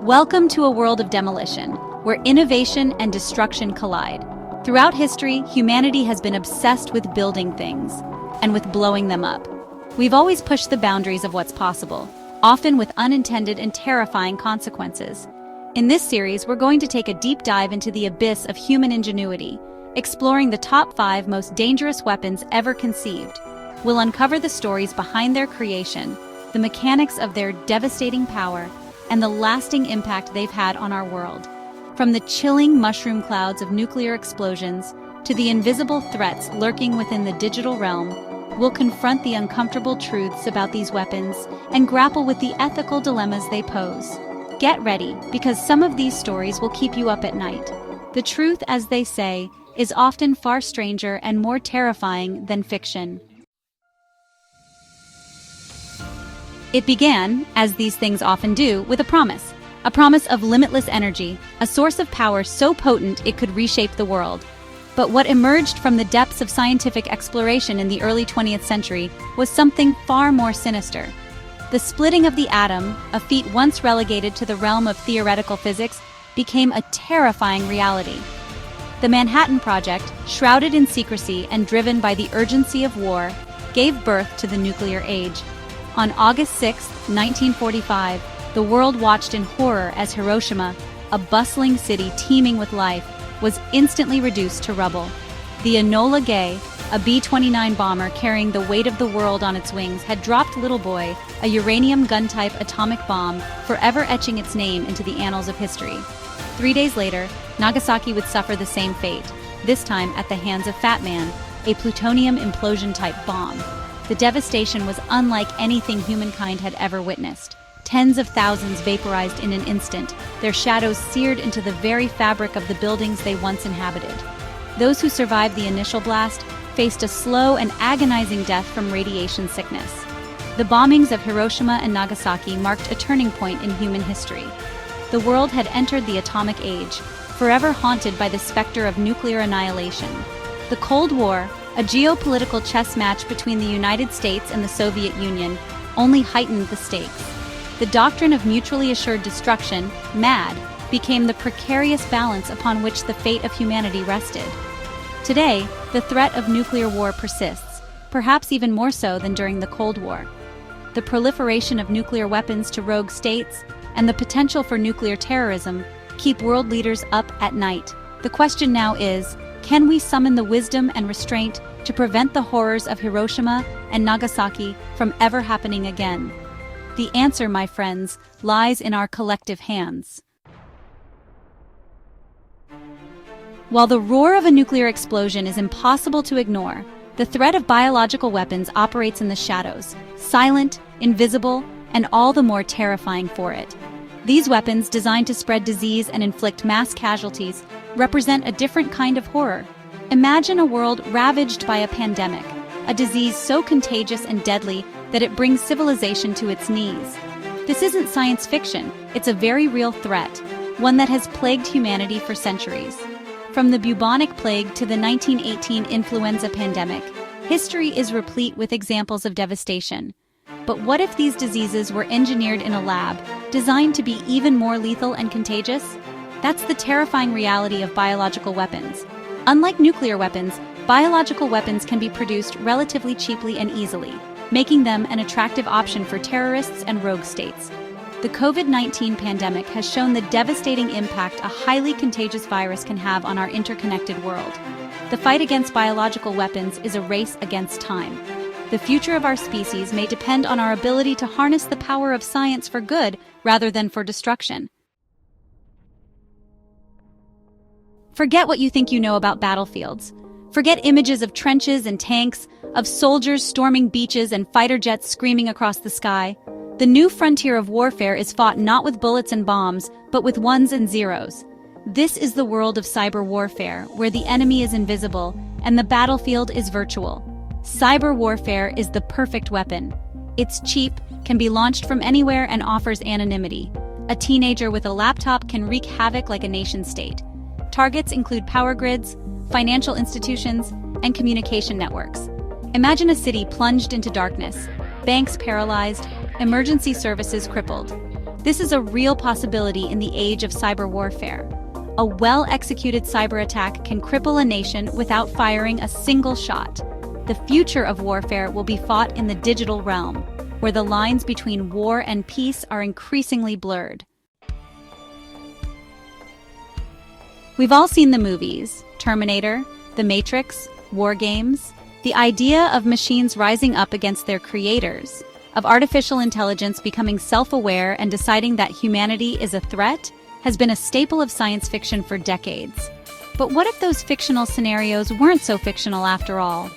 Welcome to a world of demolition, where innovation and destruction collide. Throughout history, humanity has been obsessed with building things, and with blowing them up. We've always pushed the boundaries of what's possible, often with unintended and terrifying consequences. In this series, we're going to take a deep dive into the abyss of human ingenuity, exploring the top 5 most dangerous weapons ever conceived. We'll uncover the stories behind their creation, the mechanics of their devastating power, and the lasting impact they've had on our world. From the chilling mushroom clouds of nuclear explosions to the invisible threats lurking within the digital realm, we'll confront the uncomfortable truths about these weapons and grapple with the ethical dilemmas they pose. Get ready, because some of these stories will keep you up at night. The truth, as they say, is often far stranger and more terrifying than fiction. It began, as these things often do, with a promise of limitless energy, a source of power so potent it could reshape the world. But what emerged from the depths of scientific exploration in the early 20th century was something far more sinister. The splitting of the atom, a feat once relegated to the realm of theoretical physics, became a terrifying reality. The Manhattan Project, shrouded in secrecy and driven by the urgency of war, gave birth to the nuclear age. On August 6, 1945, the world watched in horror as Hiroshima, a bustling city teeming with life, was instantly reduced to rubble. The Enola Gay, a B-29 bomber carrying the weight of the world on its wings, had dropped Little Boy, a uranium gun-type atomic bomb, forever etching its name into the annals of history. 3 days later, Nagasaki would suffer the same fate, this time at the hands of Fat Man, a plutonium implosion-type bomb. The devastation was unlike anything humankind had ever witnessed. Tens of thousands vaporized in an instant, their shadows seared into the very fabric of the buildings they once inhabited. Those who survived the initial blast faced a slow and agonizing death from radiation sickness. The bombings of Hiroshima and Nagasaki marked a turning point in human history. The world had entered the atomic age, forever haunted by the specter of nuclear annihilation. The Cold War, a geopolitical chess match between the United States and the Soviet Union, only heightened the stakes. The doctrine of mutually assured destruction, MAD, became the precarious balance upon which the fate of humanity rested. Today, the threat of nuclear war persists, perhaps even more so than during the Cold War. The proliferation of nuclear weapons to rogue states and the potential for nuclear terrorism keep world leaders up at night. The question now is, can we summon the wisdom and restraint to prevent the horrors of Hiroshima and Nagasaki from ever happening again? The answer, my friends, lies in our collective hands. While the roar of a nuclear explosion is impossible to ignore, the threat of biological weapons operates in the shadows, silent, invisible, and all the more terrifying for it. These weapons, designed to spread disease and inflict mass casualties, represent a different kind of horror. Imagine a world ravaged by a pandemic, a disease so contagious and deadly that it brings civilization to its knees. This isn't science fiction, it's a very real threat, one that has plagued humanity for centuries. From the bubonic plague to the 1918 influenza pandemic, history is replete with examples of devastation. But what if these diseases were engineered in a lab, designed to be even more lethal and contagious? That's the terrifying reality of biological weapons. Unlike nuclear weapons, biological weapons can be produced relatively cheaply and easily, making them an attractive option for terrorists and rogue states. The COVID-19 pandemic has shown the devastating impact a highly contagious virus can have on our interconnected world. The fight against biological weapons is a race against time. The future of our species may depend on our ability to harness the power of science for good rather than for destruction. Forget what you think you know about battlefields. Forget images of trenches and tanks, of soldiers storming beaches and fighter jets screaming across the sky. The new frontier of warfare is fought not with bullets and bombs, but with ones and zeros. This is the world of cyber warfare, where the enemy is invisible and the battlefield is virtual. Cyber warfare is the perfect weapon. It's cheap, can be launched from anywhere, and offers anonymity. A teenager with a laptop can wreak havoc like a nation-state. Targets include power grids, financial institutions, and communication networks. Imagine a city plunged into darkness, banks paralyzed, emergency services crippled. This is a real possibility in the age of cyber warfare. A well-executed cyber attack can cripple a nation without firing a single shot. The future of warfare will be fought in the digital realm, where the lines between war and peace are increasingly blurred. We've all seen the movies, Terminator, The Matrix, War Games. The idea of machines rising up against their creators, of artificial intelligence becoming self-aware and deciding that humanity is a threat, has been a staple of science fiction for decades. But what if those fictional scenarios weren't so fictional after all?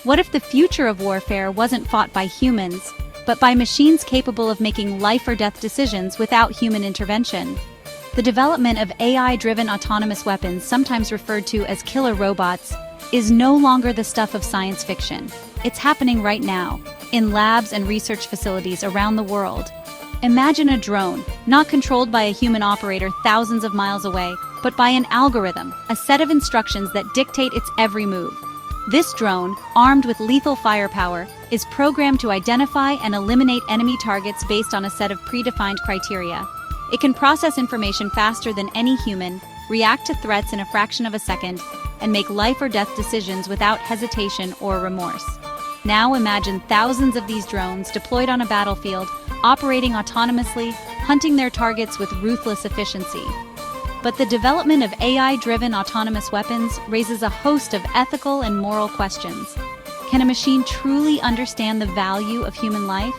What if the future of warfare wasn't fought by humans, but by machines capable of making life-or-death decisions without human intervention? The development of AI-driven autonomous weapons, sometimes referred to as killer robots, is no longer the stuff of science fiction. It's happening right now, in labs and research facilities around the world. Imagine a drone, not controlled by a human operator thousands of miles away, but by an algorithm, a set of instructions that dictate its every move. This drone, armed with lethal firepower, is programmed to identify and eliminate enemy targets based on a set of predefined criteria. It can process information faster than any human, react to threats in a fraction of a second, and make life-or-death decisions without hesitation or remorse. Now imagine thousands of these drones deployed on a battlefield, operating autonomously, hunting their targets with ruthless efficiency. But the development of AI-driven autonomous weapons raises a host of ethical and moral questions. Can a machine truly understand the value of human life?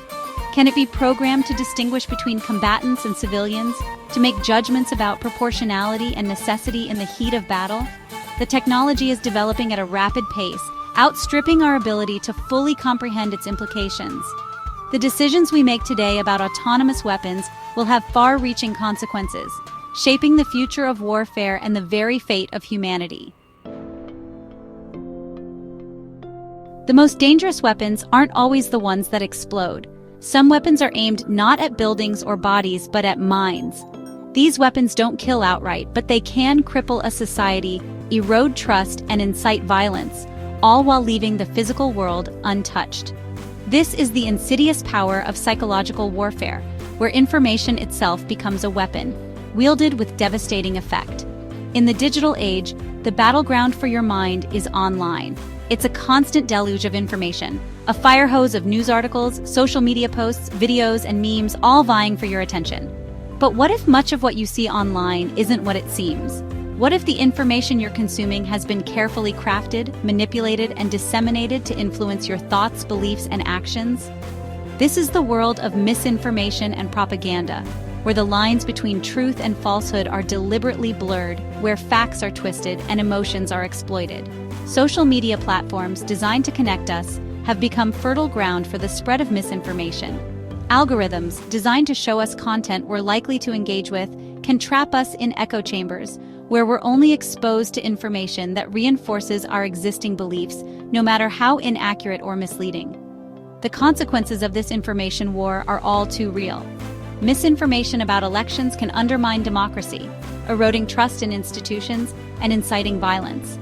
Can it be programmed to distinguish between combatants and civilians, to make judgments about proportionality and necessity in the heat of battle? The technology is developing at a rapid pace, outstripping our ability to fully comprehend its implications. The decisions we make today about autonomous weapons will have far-reaching consequences, shaping the future of warfare and the very fate of humanity. The most dangerous weapons aren't always the ones that explode. Some weapons are aimed not at buildings or bodies, but at minds. These weapons don't kill outright, but they can cripple a society, erode trust, and incite violence, all while leaving the physical world untouched. This is the insidious power of psychological warfare, where information itself becomes a weapon, wielded with devastating effect. In the digital age, the battleground for your mind is online. It's a constant deluge of information, a fire hose of news articles, social media posts, videos, and memes, all vying for your attention. But what if much of what you see online isn't what it seems? What if the information you're consuming has been carefully crafted, manipulated, and disseminated to influence your thoughts, beliefs, and actions? This is the world of misinformation and propaganda, where the lines between truth and falsehood are deliberately blurred, where facts are twisted and emotions are exploited. Social media platforms designed to connect us have become fertile ground for the spread of misinformation. Algorithms designed to show us content we're likely to engage with can trap us in echo chambers, where we're only exposed to information that reinforces our existing beliefs, no matter how inaccurate or misleading. The consequences of this information war are all too real. Misinformation about elections can undermine democracy, eroding trust in institutions and inciting violence.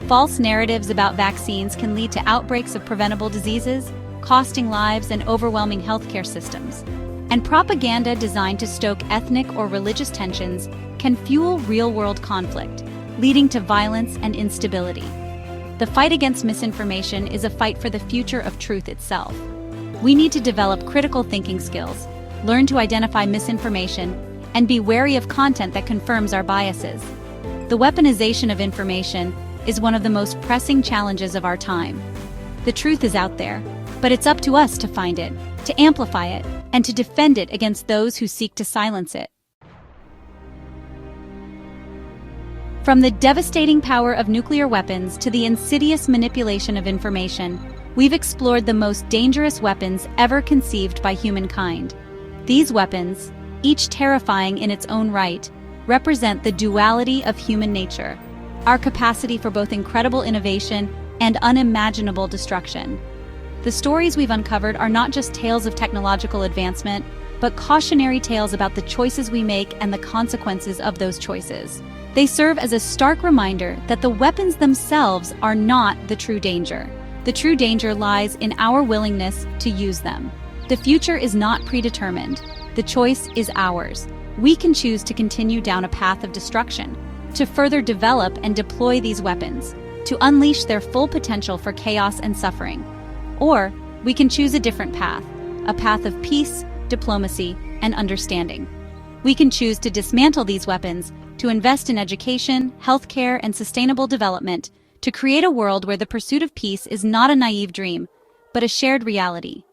False narratives about vaccines can lead to outbreaks of preventable diseases, costing lives and overwhelming healthcare systems. And propaganda designed to stoke ethnic or religious tensions can fuel real-world conflict, leading to violence and instability. The fight against misinformation is a fight for the future of truth itself. We need to develop critical thinking skills, learn to identify misinformation, and be wary of content that confirms our biases. The weaponization of information is one of the most pressing challenges of our time. The truth is out there, but it's up to us to find it, to amplify it, and to defend it against those who seek to silence it. From the devastating power of nuclear weapons to the insidious manipulation of information, we've explored the most dangerous weapons ever conceived by humankind. These weapons, each terrifying in its own right, represent the duality of human nature, our capacity for both incredible innovation and unimaginable destruction. The stories we've uncovered are not just tales of technological advancement, but cautionary tales about the choices we make and the consequences of those choices. They serve as a stark reminder that the weapons themselves are not the true danger. The true danger lies in our willingness to use them. The future is not predetermined. The choice is ours. We can choose to continue down a path of destruction, to further develop and deploy these weapons, to unleash their full potential for chaos and suffering. Or we can choose a different path, a path of peace, diplomacy, and understanding. We can choose to dismantle these weapons, to invest in education, healthcare, and sustainable development, to create a world where the pursuit of peace is not a naive dream, but a shared reality.